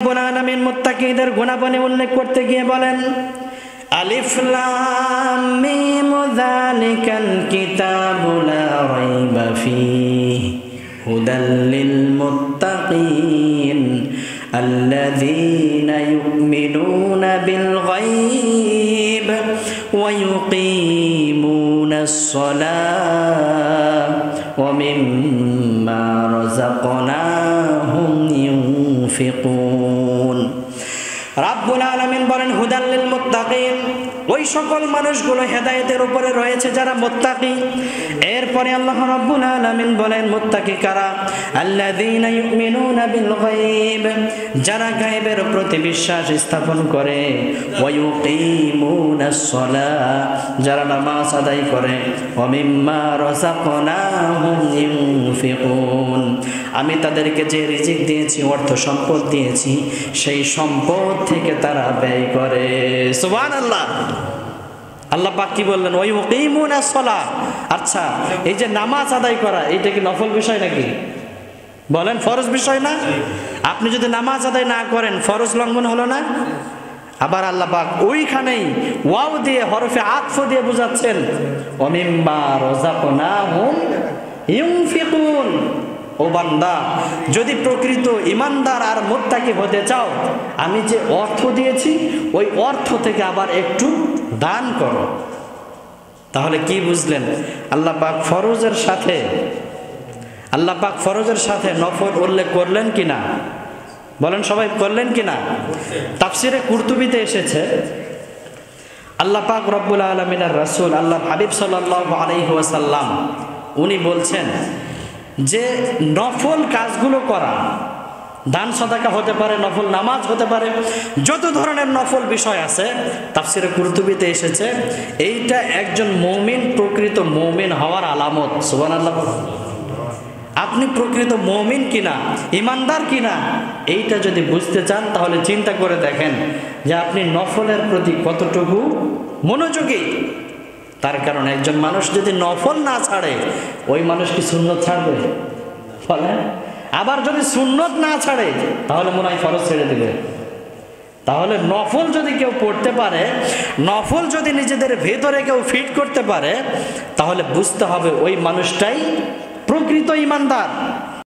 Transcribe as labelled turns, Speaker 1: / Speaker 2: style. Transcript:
Speaker 1: রব্বুল আলামিন মুত্তাকিদের গুণাবলী উল্লেখ করতে গিয়ে বলেন, আলিফ লাম মিম যালিকাল কিতাবু লা রাইবা ফীহি হুদাল লিল মুত্তাকিন আল্লাযীনা ইউমিনুনা বিল গায়ব ওয়া ইউকিমুনাস সালাহ ওয়া মিম্মা রাযাকনাহুম ইউনফিকুন। রাব্বুল আলামিন বলেন হুদাল লিল মুত্তাকিন, ওই সকল মানুষগুলো হেদায়েতের উপরে রয়েছে যারা মুত্তাকি। এরপরে আল্লাহ রাব্বুল আলামিন বলেন মুত্তাকি কারা? আল্লাযীনা ইউমিনুনা বিল গায়ব, যারা গায়বের প্রতি বিশ্বাস স্থাপন করে, ওয়া ইউকিমুনাস সালাহ, যারা নামাজ আদায় করে, ওয়া মিম্মা রাযাকনাহুম ইউনফিকুন, আমি তাদেরকে যে রিজিক দিয়েছি, অর্থ সম্পদ দিয়েছি, সেই সম্পদ থেকে তারা ব্যয় করে। সুবহানাল্লাহ। আল্লাহ পাক কি বললেন? ওয়া ইউকিমুনাস সালাহ। আচ্ছা, এই যে নামাজ আদায় করা, এটা কি নফল বিষয় নাকি? বলেন, ফরজ বিষয় না? আপনি যদি নামাজ আদায় না করেন, ফরজ লঙ্ঘন হলো না? আবার আল্লাহ পাক ওইখানেই ওয়াও দিয়ে, হরফে আতফ দিয়ে বোঝাচ্ছেন, ওয়া মিম্মা রাযাকনাহুম ইউনফিকুন। ও বান্দা, যদি প্রকৃত ইমানদার আর মুত্তাকি হতে চাও, আমি যে অর্থ দিয়েছি ওই অর্থ থেকে আবার একটু দান করো। তাহলে কি বুঝলেন? আল্লাহ পাক ফরজের সাথে নফল উল্লেখ করলেন কিনা? বলেন সবাই, করলেন কিনা? তাফসিরে কুরতুবিতে এসেছে, আল্লাহ পাক রব্বুল আলামিনের রাসূল আল্লাহ হাবিব সাল্লাল্লাহু আলাইহি ওয়াসাল্লাম উনি বলছেন যে নফল কাজগুলো করা, দান সাদাকা হতে পারে, নফল নামাজ হতে পারে, যত ধরনের নফল বিষয় আছে তাফসিরে কুরতুবিতে এসেছে, এইটা একজন মুমিন, প্রকৃত মুমিন হওয়ার আলামত। সুবহানাল্লাহ। আপনি প্রকৃত মুমিন কিনা, ইমানদার কিনা, এইটা যদি বুঝতে চান তাহলে চিন্তা করে দেখেন যে আপনি নফলের প্রতি কতটুকু মনোযোগী। তার কারণ একজন মানুষ যদি নফল না ছাড়ে, ওই মানুষ কি সুন্নত ছাড়বে? বলে। আবার যদি সুন্নত না ছাড়ে, তাহলে মনে হয় ফরজ ছেড়ে দেবে। তাহলে নফল যদি কেউ পড়তে পারে, নফল যদি নিজেদের ভেতরে কেউ ফিট করতে পারে, তাহলে বুঝতে হবে ওই মানুষটাই প্রকৃত ইমানদার।